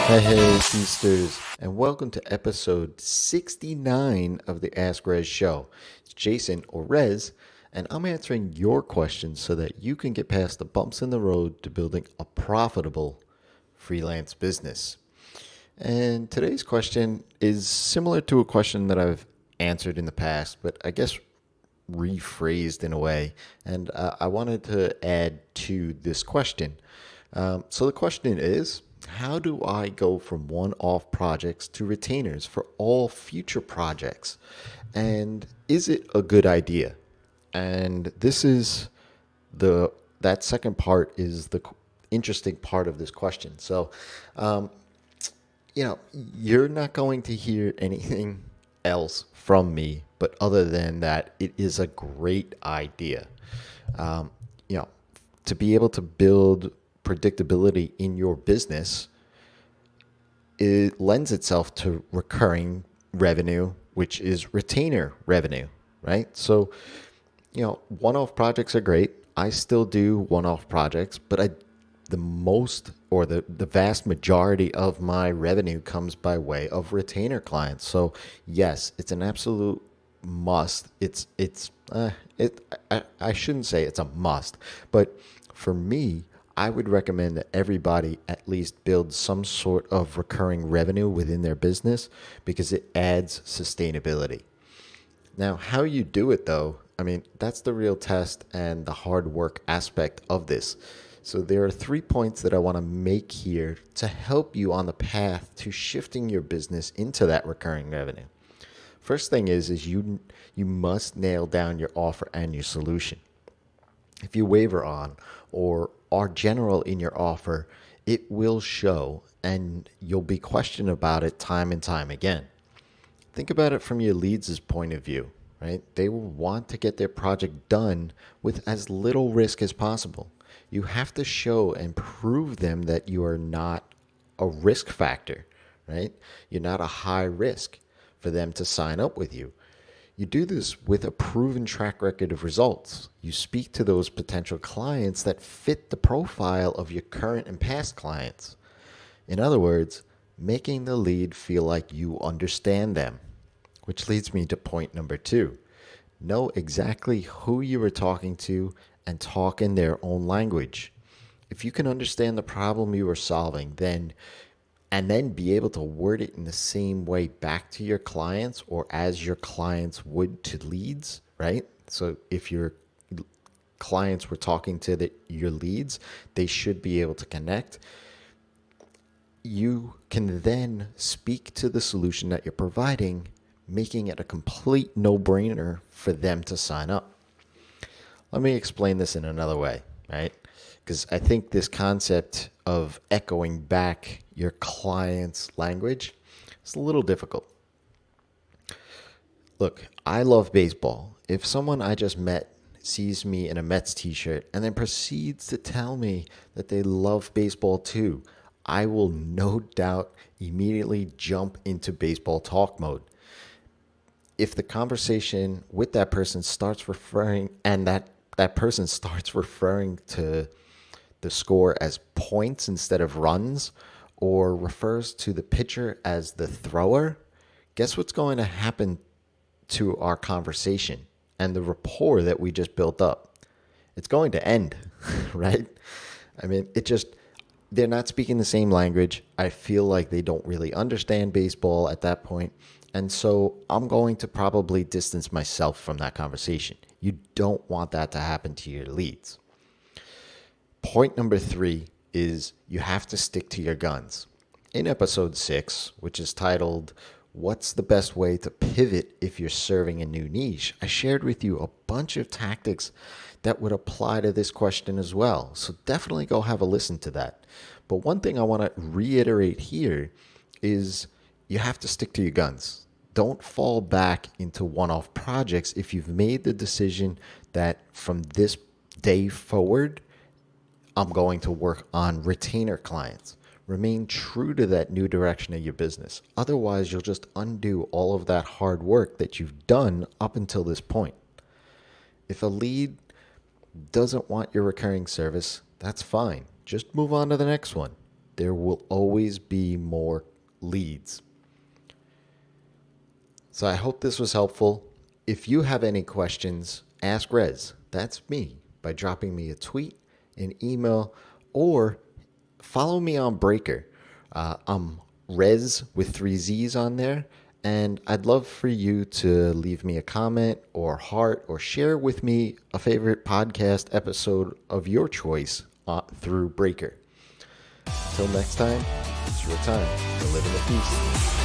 Hey, Feasters, and welcome to episode 69 of the Ask Rezzz show. It's Jason or Rezzz, and I'm answering your questions so that you can get past the bumps in the road to building a profitable freelance business. And today's question is similar to a question that I've answered in the past, but I guess rephrased in a way. And I wanted to add to this question. So the question is, how do I go from one-off projects to retainers for all future projects? And is it a good idea? And this is that second part is the interesting part of this question. So, you're not going to hear anything else from me, but other than that, it is a great idea. Um, you know, to be able to build predictability in your business, it lends itself to recurring revenue, which is retainer revenue, right? So, one-off projects are great. I still do one-off projects, but the most or the vast majority of my revenue comes by way of retainer clients. So yes, it's an absolute must. I shouldn't say it's a must, but for me, I would recommend that everybody at least build some sort of recurring revenue within their business because it adds sustainability. Now, how you do it though, I mean, that's the real test and the hard work aspect of this. So there are 3 points that I want to make here to help you on the path to shifting your business into that recurring revenue. First thing is you must nail down your offer and your solution. If you waver on or are general in your offer, it will show and you'll be questioned about it time and time again. Think about it from your leads' point of view, right? They will want to get their project done with as little risk as possible. You have to show and prove them that you are not a risk factor, right? You're not a high risk for them to sign up with you. You do this with a proven track record of results. You speak to those potential clients that fit the profile of your current and past clients. In other words, making the lead feel like you understand them. Which leads me to point number 2. Know exactly who you are talking to and talk in their own language. If you can understand the problem you are solving, then be able to word it in the same way back to your clients or as your clients would to leads, right? So if your clients were talking to your leads, they should be able to connect. You can then speak to the solution that you're providing, making it a complete no-brainer for them to sign up. Let me explain this in another way, right? Because I think this concept of echoing back your client's language is a little difficult. Look, I love baseball. If someone I just met sees me in a Mets t-shirt and then proceeds to tell me that they love baseball too, I will no doubt immediately jump into baseball talk mode. If the conversation with that person starts referring and that person starts referring to the score as points instead of runs, or refers to the pitcher as the thrower, guess what's going to happen to our conversation and the rapport that we just built up? It's going to end, right? I mean, they're not speaking the same language. I feel like they don't really understand baseball at that point. And so I'm going to probably distance myself from that conversation. You don't want that to happen to your leads. Point number 3 is you have to stick to your guns. In episode 6, which is titled, What's the Best Way to Pivot If You're Serving a New Niche? I shared with you a bunch of tactics that would apply to this question as well. So definitely go have a listen to that. But one thing I want to reiterate here is you have to stick to your guns. Don't fall back into one-off projects if you've made the decision that from this day forward, I'm going to work on retainer clients. Remain true to that new direction of your business. Otherwise, you'll just undo all of that hard work that you've done up until this point. If a lead doesn't want your recurring service, that's fine. Just move on to the next one. There will always be more leads. So I hope this was helpful. If you have any questions, ask Rezzz. That's me, by dropping me a tweet, an email, or follow me on Breaker. I'm Rezzz with 3 Z's on there. And I'd love for you to leave me a comment or heart or share with me a favorite podcast episode of your choice through Breaker. Until next time, it's your time to live in the peace.